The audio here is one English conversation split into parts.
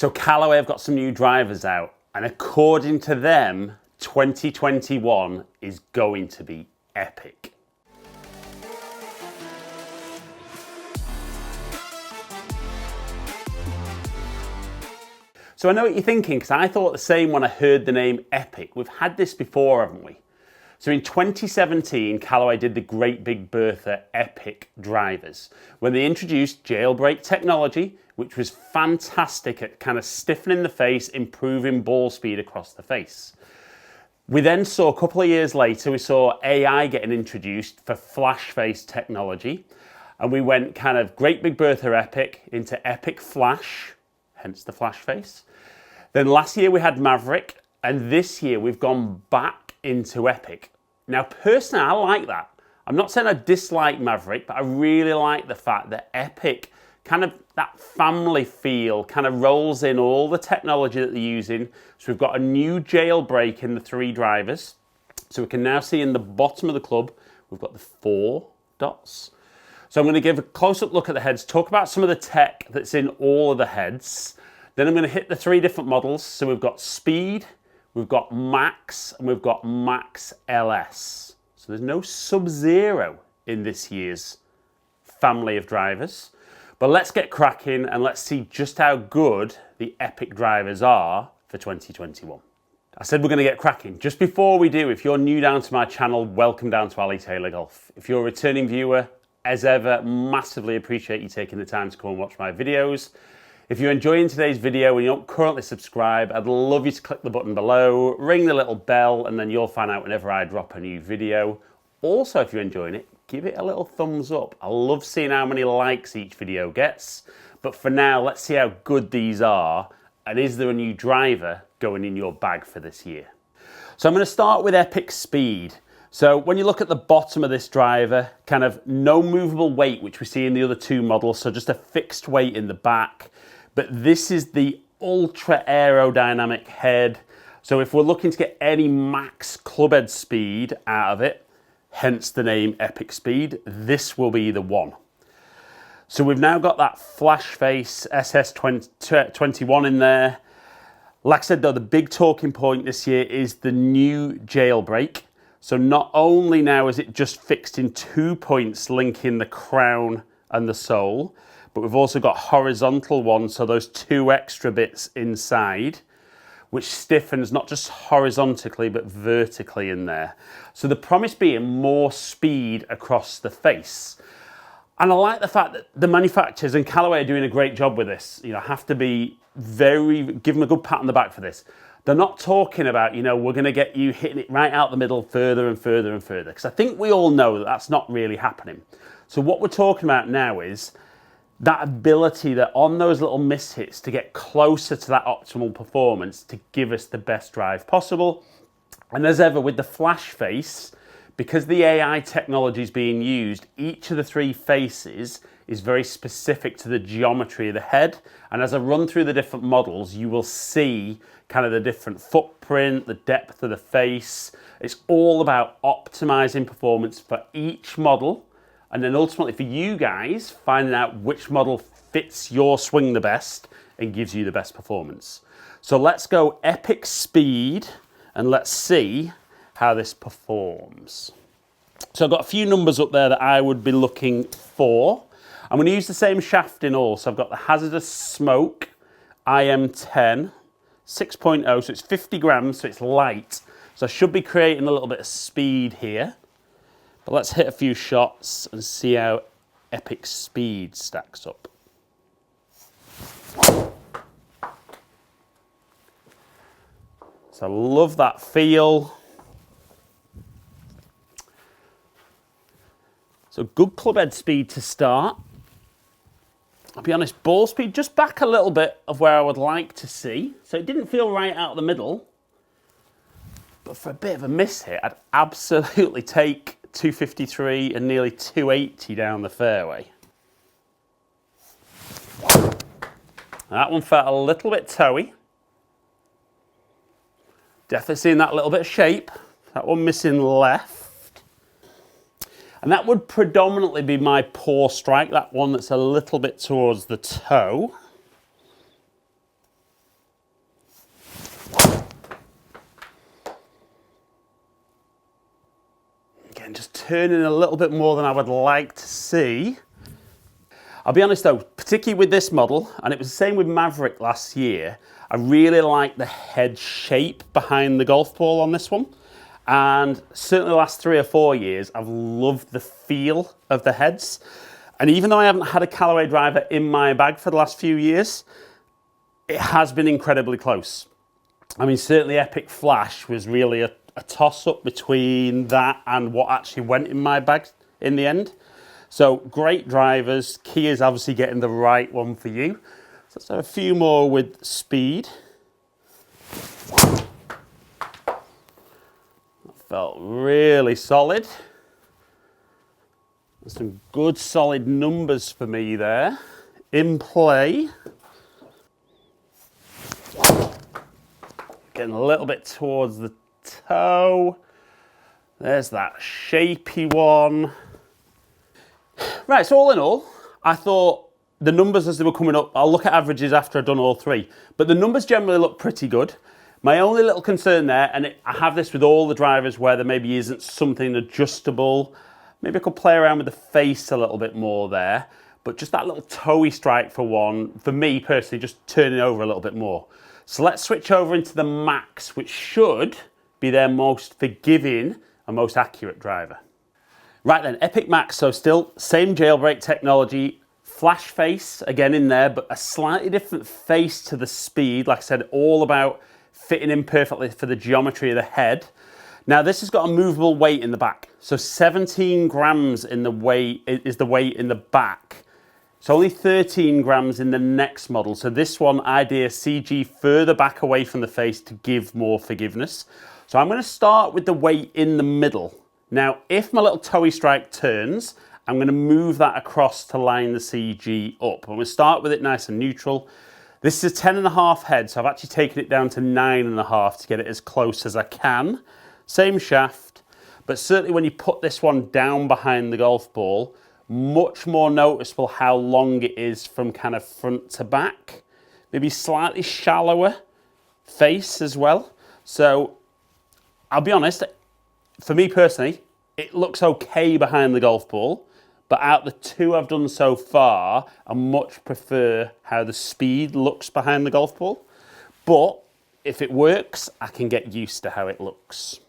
So Callaway have got some new drivers out, and according to them, 2021 is going to be epic. So I know what you're thinking, because I thought the same when I heard the name Epic. We've had this before, haven't we? So in 2017, Callaway did the Great Big Bertha Epic drivers, when they introduced jailbreak technology, which was fantastic at kind of stiffening the face, improving ball speed across the face. We then saw, a couple of years later, we saw AI getting introduced for flash face technology. And we went kind of Great Big Bertha Epic into Epic Flash, hence the flash face. Then last year we had Maverick, and this year we've gone back into Epic. Now personally, I like that. I'm not saying I dislike Maverick, but I really like the fact that Epic, kind of that family feel, kind of rolls in all the technology that they're using. So we've got a new jailbreak in the three drivers. So we can now see in the bottom of the club, we've got the 4 dots. So I'm going to give a close-up look at the heads, talk about some of the tech that's in all of the heads. Then I'm going to hit the 3 different models. So we've got Speed, we've got Max, and we've got Max LS. So there's no Sub-Zero in this year's family of drivers. But let's get cracking and let's see just how good the Epic drivers are for 2021. I said we're going to get cracking. Just before we do, if you're new down to my channel, welcome down to Ali Taylor Golf. If you're a returning viewer, as ever, massively appreciate you taking the time to come and watch my videos. If you're enjoying today's video and you don't currently subscribe, I'd love you to click the button below, ring the little bell, and then you'll find out whenever I drop a new video. Also, if you're enjoying it, give it a little thumbs up. I love seeing how many likes each video gets. But for now, let's see how good these are. And is there a new driver going in your bag for this year? So I'm going to start with Epic Speed. So when you look at the bottom of this driver, kind of no movable weight, which we see in the other 2 models. So just a fixed weight in the back. But this is the ultra aerodynamic head. So if we're looking to get any max club head speed out of it, hence the name Epic Speed, this will be the one. So we've now got that flash face SS21 in there. Like I said though, the big talking point this year is the new jailbreak. So not only now is it just fixed in 2 points linking the crown and the sole, but we've also got horizontal ones, so those 2 extra bits inside, which stiffens not just horizontally, but vertically in there. So the promise being more speed across the face. And I like the fact that the manufacturers and Callaway are doing a great job with this. You know, have to be give them a good pat on the back for this. They're not talking about, you know, we're going to get you hitting it right out the middle further and further and further. Because I think we all know that that's not really happening. So what we're talking about now is that ability that on those little miss hits to get closer to that optimal performance to give us the best drive possible. And as ever with the flash face, because the AI technology is being used, each of the 3 faces is very specific to the geometry of the head. And as I run through the different models, you will see kind of the different footprint, the depth of the face. It's all about optimizing performance for each model. And then ultimately for you guys, finding out which model fits your swing the best and gives you the best performance. So let's go Epic Speed and let's see how this performs. So I've got a few numbers up there that I would be looking for. I'm going to use the same shaft in all. So I've got the Hazardous Smoke IM10 6.0, so it's 50 grams, so it's light. So I should be creating a little bit of speed here. But let's hit a few shots and see how Epic Speed stacks up. So I love that feel. So good club head speed to start. I'll be honest, ball speed just back a little bit of where I would like to see. So it didn't feel right out of the middle. But for a bit of a miss hit, I'd absolutely take 253 and nearly 280 down the fairway. That one felt a little bit toey. Definitely seeing that little bit of shape. That one missing left. And that would predominantly be my poor strike, that one that's a little bit towards the toe. Again, just turning a little bit more than I would like to see. I'll be honest though, particularly with this model, and it was the same with Maverick last year, I really like the head shape behind the golf ball on this one. And certainly the last 3 or 4 years, I've loved the feel of the heads. And even though I haven't had a Callaway driver in my bag for the last few years, it has been incredibly close. I mean, certainly Epic Flash was really a toss-up between that and what actually went in my bag in the end. So great drivers. Key is obviously getting the right one for you. So let's have a few more with speed. That felt really solid. Some good solid numbers for me there. In play. Getting a little bit towards the toe. There's that shapy one. Right, so all in all, I thought the numbers as they were coming up, I'll look at averages after I've done all 3, but the numbers generally look pretty good. My only little concern there, and I have this with all the drivers where there maybe isn't something adjustable, maybe I could play around with the face a little bit more there, but just that little toey strike for one, for me personally, just turning over a little bit more. So let's switch over into the Max, which should be their most forgiving and most accurate driver. Right then, Epic Max, so still same jailbreak technology, flash face again in there, but a slightly different face to the speed. Like I said, all about fitting in perfectly for the geometry of the head. Now this has got a movable weight in the back. So 17 grams in the weight is the weight in the back. It's only 13 grams in the next model. So this one, idea CG further back away from the face to give more forgiveness. So I'm going to start with the weight in the middle. Now, if my little toey strike turns, I'm going to move that across to line the CG up. I'm going to start with it nice and neutral. This is a 10.5 head, so I've actually taken it down to 9.5 to get it as close as I can. Same shaft, but certainly when you put this one down behind the golf ball, much more noticeable how long it is from kind of front to back. Maybe slightly shallower face as well. So I'll be honest, for me personally, it looks okay behind the golf ball, but out the 2 I've done so far, I much prefer how the speed looks behind the golf ball. But if it works, I can get used to how it looks.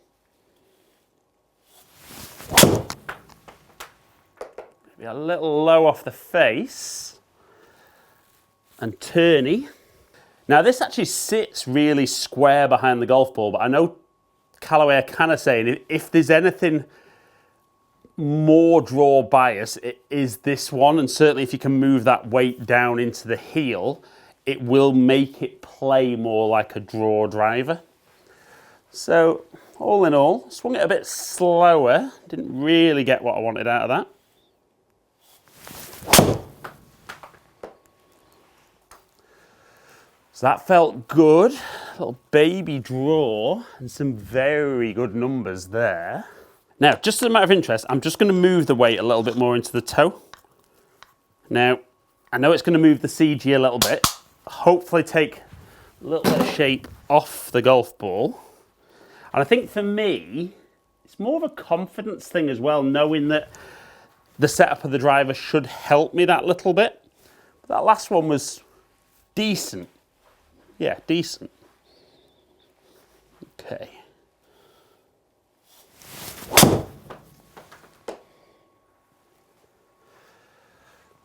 Maybe a little low off the face and turny. Now this actually sits really square behind the golf ball, but I know Callaway are kind of saying if there's anything more draw bias, it is this one, and certainly if you can move that weight down into the heel, it will make it play more like a draw driver. So all in all, swung it a bit slower, didn't really get what I wanted out of that. So that felt good, little baby draw and some very good numbers there. Now, just as a matter of interest, I'm just going to move the weight a little bit more into the toe. Now, I know it's going to move the CG a little bit, hopefully take a little bit of shape off the golf ball. And I think for me, it's more of a confidence thing as well, knowing that the setup of the driver should help me that little bit. But that last one was decent. Yeah, decent. Okay.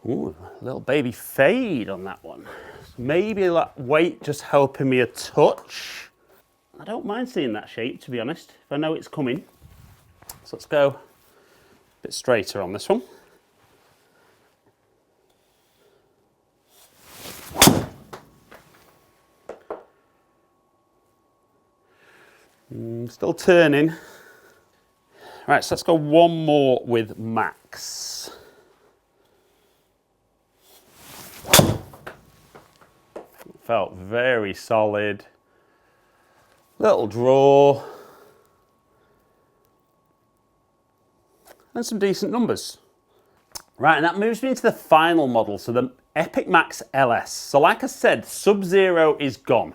Ooh, a little baby fade on that one. Maybe that weight just helping me a touch. I don't mind seeing that shape, to be honest, if I know it's coming. So let's go a bit straighter on this one. Still turning. Right, so let's go one more with Max. Felt very solid. Little draw. And some decent numbers. Right, and that moves me into the final model, so the Epic Max LS. So like I said, Sub-Zero is gone.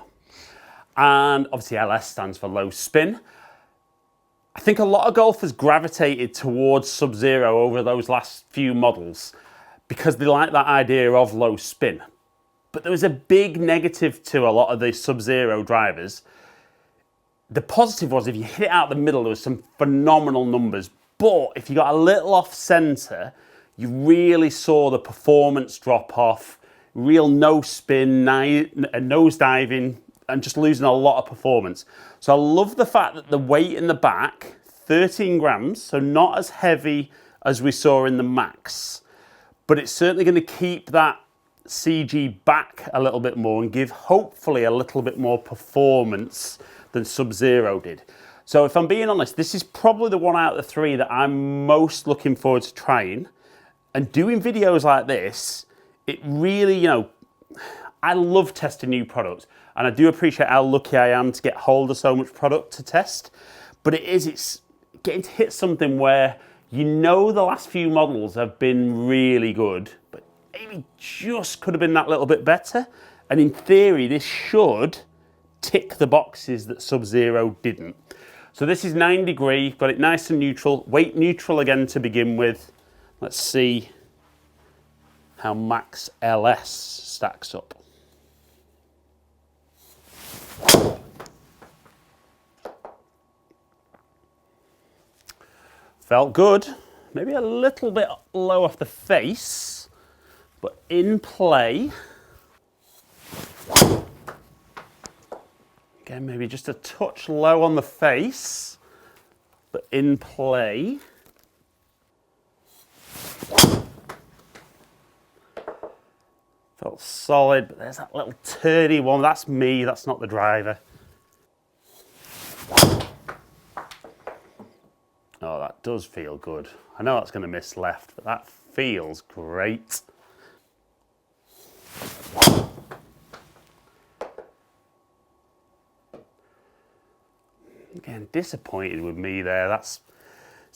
And obviously LS stands for low spin. I think a lot of golfers gravitated towards Sub-Zero over those last few models because they like that idea of low spin. But there was a big negative to a lot of the Sub-Zero drivers. The positive was if you hit it out the middle, there was some phenomenal numbers. But if you got a little off center, you really saw the performance drop off, real no spin, nose diving, and just losing a lot of performance. So I love the fact that the weight in the back, 13 grams, so not as heavy as we saw in the Max, but it's certainly going to keep that CG back a little bit more and give hopefully a little bit more performance than Sub-Zero did. So if I'm being honest, this is probably the one out of the three that I'm most looking forward to trying. And doing videos like this, it really, I love testing new products. And I do appreciate how lucky I am to get hold of so much product to test. But it's getting to hit something where the last few models have been really good, but maybe just could have been that little bit better. And in theory, this should tick the boxes that Sub-Zero didn't. So this is 9 degree, got it nice and neutral, weight neutral again to begin with. Let's see how Max LS stacks up. Felt good, maybe a little bit low off the face, but in play. Again, maybe just a touch low on the face, but in play. Felt solid, but there's that little turny one. That's me, that's not the driver. Oh, that does feel good. I know that's going to miss left, but that feels great. Again, disappointed with me there. It's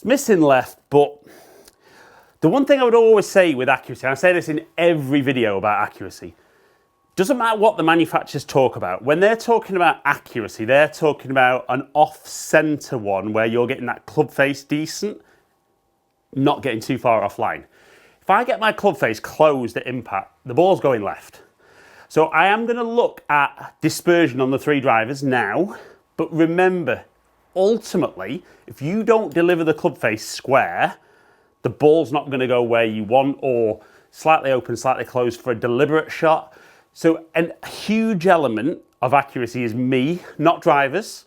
missing left, but the one thing I would always say with accuracy, and I say this in every video about accuracy, doesn't matter what the manufacturers talk about. When they're talking about accuracy, they're talking about an off-center one where you're getting that club face decent, not getting too far offline. If I get my club face closed at impact, the ball's going left. So I am going to look at dispersion on the three drivers now, but remember, ultimately, if you don't deliver the club face square, the ball's not going to go where you want, or slightly open, slightly closed for a deliberate shot. So a huge element of accuracy is me, not drivers.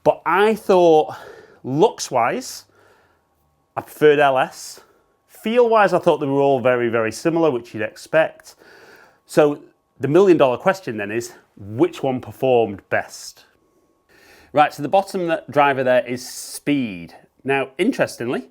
But I thought, looks-wise, I preferred LS. Feel-wise, I thought they were all very, very similar, which you'd expect. So the million-dollar question then is, which one performed best? Right, so the bottom driver there is speed. Now, interestingly,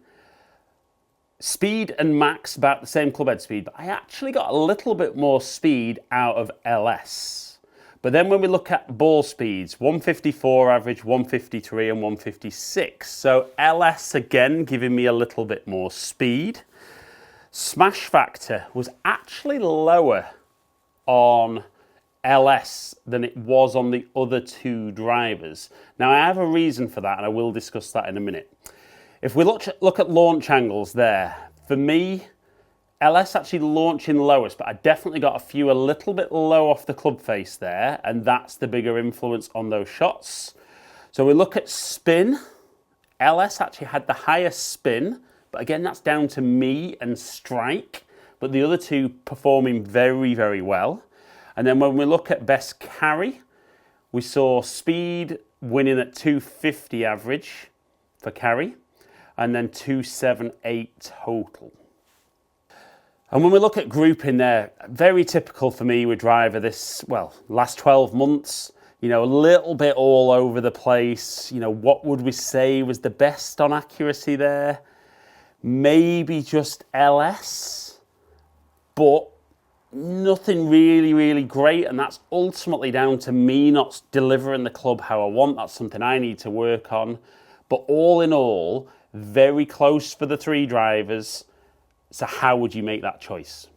speed and Max about the same club head speed, but I actually got a little bit more speed out of LS. But then when we look at ball speeds, 154 average, 153 and 156. So LS again giving me a little bit more speed. Smash factor was actually lower on LS than it was on the other two drivers. Now I have a reason for that and I will discuss that in a minute. If we look at launch angles there, for me, LS actually launching lowest, but I definitely got a little bit low off the club face there, and that's the bigger influence on those shots. So we look at spin. LS actually had the highest spin, but again, that's down to me and strike, but the other two performing very, very well. And then when we look at best carry, we saw speed winning at 250 average for carry, and then 278 total. And when we look at grouping there, very typical for me with driver this, last 12 months, a little bit all over the place. What would we say was the best on accuracy there? Maybe just LS, but nothing really, really great. And that's ultimately down to me not delivering the club how I want. That's something I need to work on. But all in all, very close for the three drivers. So how would you make that choice?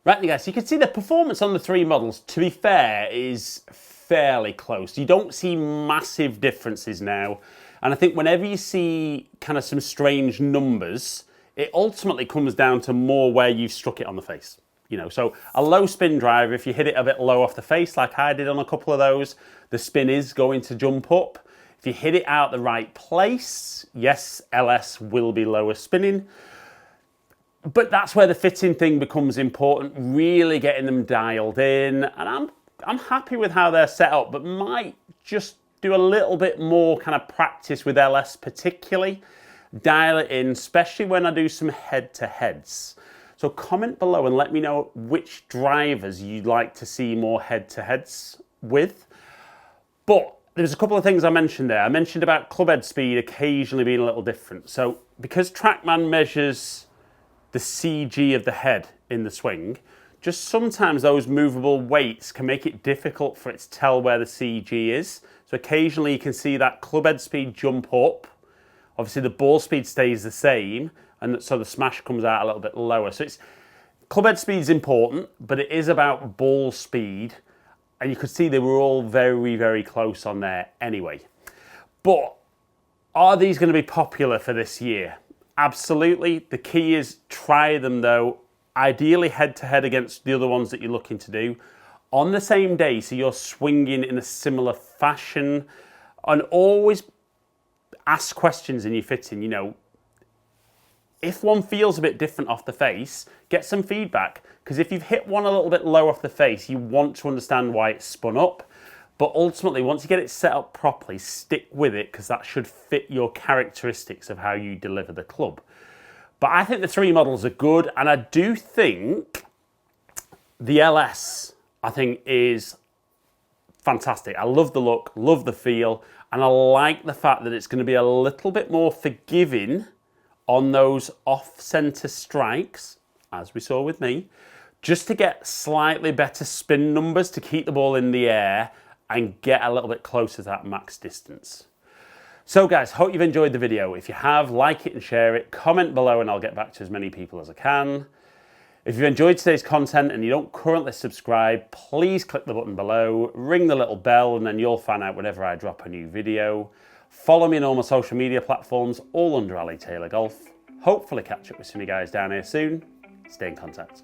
Right, guys, so you can see the performance on the three models, to be fair, is fairly close. You don't see massive differences now. And I think whenever you see kind of some strange numbers, it ultimately comes down to more where you've struck it on the face. You know, so a low spin driver, if you hit it a bit low off the face, like I did on a couple of those, the spin is going to jump up. If you hit it out the right place, yes, LS will be lower spinning. But that's where the fitting thing becomes important, really getting them dialed in. And I'm happy with how they're set up, but might just do a little bit more kind of practice with LS particularly. Dial it in, especially when I do some head-to-heads. So comment below and let me know which drivers you'd like to see more head-to-heads with. But there's a couple of things I mentioned there. I mentioned about club head speed occasionally being a little different. So because TrackMan measures the CG of the head in the swing, just sometimes those movable weights can make it difficult for it to tell where the CG is. So occasionally you can see that club head speed jump up. Obviously the ball speed stays the same, and so the smash comes out a little bit lower. So club head speed is important, but it is about ball speed. And you could see they were all very, very close on there anyway. But are these going to be popular for this year? Absolutely. The key is try them though, ideally head-to-head against the other ones that you're looking to do on the same day, so you're swinging in a similar fashion. And always ask questions in your fitting. You know, if one feels a bit different off the face, get some feedback. Because if you've hit one a little bit low off the face, you want to understand why it's spun up. But ultimately, once you get it set up properly, stick with it, because that should fit your characteristics of how you deliver the club. But I think the three models are good, and I do think the LS, I think, is fantastic. I love the look, love the feel, and I like the fact that it's going to be a little bit more forgiving on those off-center strikes, as we saw with me, just to get slightly better spin numbers to keep the ball in the air and get a little bit closer to that max distance. So guys, hope you've enjoyed the video. If you have, like it and share it, comment below and I'll get back to as many people as I can. If you've enjoyed today's content and you don't currently subscribe, please click the button below, ring the little bell, and then you'll find out whenever I drop a new video. Follow me on all my social media platforms, all under Ali Taylor Golf. Hopefully catch up with some of you guys down here soon. Stay in contact.